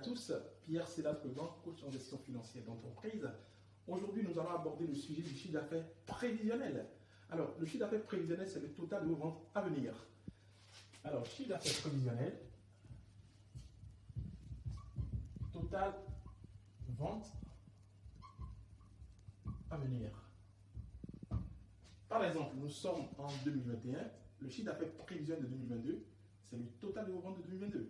tous, Pierre Sélat-Prevent, coach en gestion financière d'entreprise. Aujourd'hui, nous allons aborder le sujet du chiffre d'affaires prévisionnel. Alors, le chiffre d'affaires prévisionnel, c'est le total de vos ventes à venir. Alors, chiffre d'affaires prévisionnel, total vente à venir. Par exemple, nous sommes en 2021, le chiffre d'affaires prévisionnel de 2022, c'est le total de vos ventes de 2022.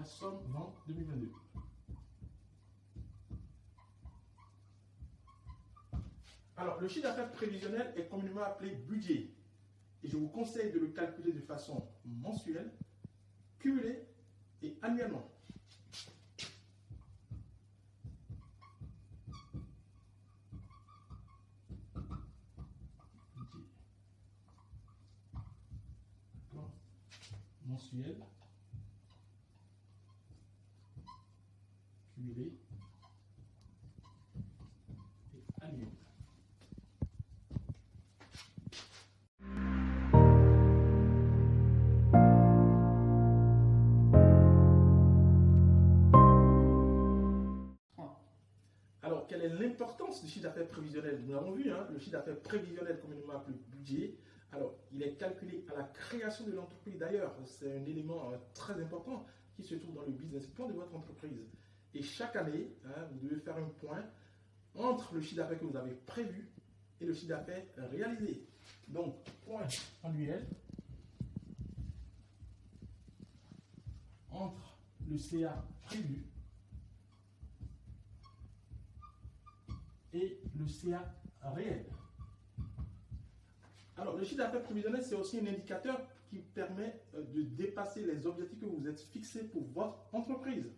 Somme vente 2022. Alors, le chiffre d'affaires prévisionnel est communément appelé budget. Et je vous conseille de le calculer de façon mensuelle, cumulée et annuellement. Mensuel. Cumulé et annuel. Alors, quelle est l'importance du chiffre d'affaires prévisionnel? Nous l'avons vu, le chiffre d'affaires prévisionnel, communément appelé budget. Alors, il est calculé à la création de l'entreprise. D'ailleurs, c'est un élément très important qui se trouve dans le business plan de votre entreprise. Et chaque année, vous devez faire un point entre le chiffre d'affaires que vous avez prévu et le chiffre d'affaires réalisé. Donc, point annuel entre le CA prévu et le CA réel. Alors, le chiffre d'affaires prévisionnel, c'est aussi un indicateur qui permet de dépasser les objectifs que vous êtes fixés pour votre entreprise.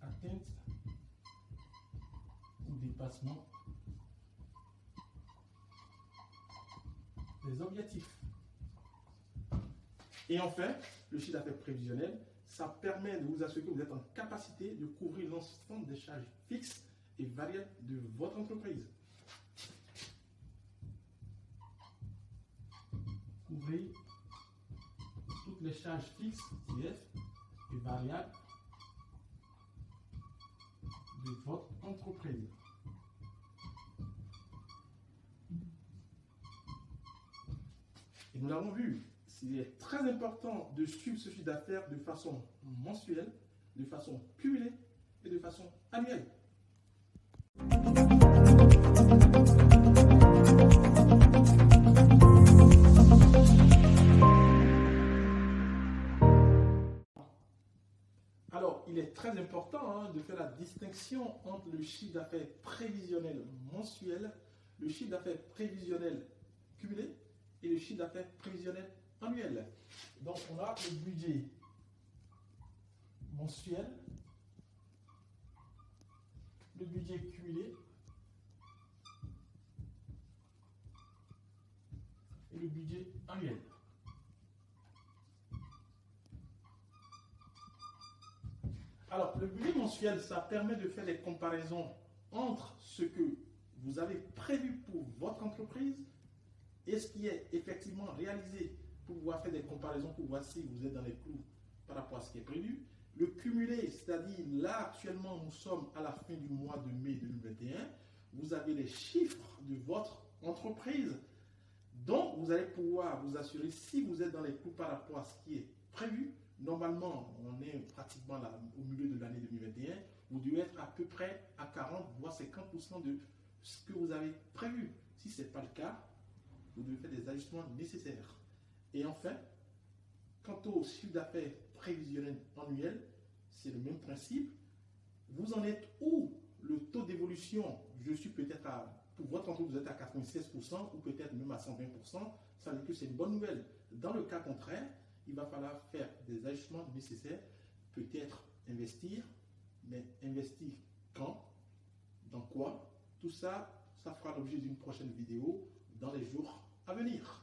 Atteinte ou dépassement des objectifs. Et enfin, le chiffre d'affaires prévisionnel, ça permet de vous assurer que vous êtes en capacité de couvrir l'ensemble des charges fixes et variables de votre entreprise. Couvrez toutes les charges fixes, CF, et variables de votre entreprise. Et nous l'avons vu, il est très important de suivre ce chiffre d'affaires de façon mensuelle, de façon cumulée et de façon annuelle. Alors, il est très important de faire la distinction entre le chiffre d'affaires prévisionnel mensuel, le chiffre d'affaires prévisionnel cumulé et le chiffre d'affaires prévisionnel annuel. Donc, on a le budget mensuel, le budget cumulé et le budget annuel. Alors, le budget mensuel, ça permet de faire des comparaisons entre ce que vous avez prévu pour votre entreprise et ce qui est effectivement réalisé, pour pouvoir faire des comparaisons pour voir si vous êtes dans les clous par rapport à ce qui est prévu. Le cumulé, c'est-à-dire là actuellement nous sommes à la fin du mois de mai 2021, vous avez les chiffres de votre entreprise, donc vous allez pouvoir vous assurer si vous êtes dans les clous par rapport à ce qui est prévu. Normalement, on est pratiquement là, au milieu de l'année 2021, vous devez être à peu près à 40 voire 50% de ce que vous avez prévu. Si ce n'est pas le cas, vous devez faire des ajustements nécessaires. Et enfin, quant au chiffre d'affaires prévisionnel annuel, c'est le même principe. Vous en êtes où? Le taux d'évolution, je suis peut-être pour votre entreprise, vous êtes à 96% ou peut-être même à 120%. Ça veut dire que c'est une bonne nouvelle. Dans le cas contraire, il va falloir faire des ajustements nécessaires, peut-être investir, mais investir quand, dans quoi? Tout ça, ça fera l'objet d'une prochaine vidéo dans les jours à venir.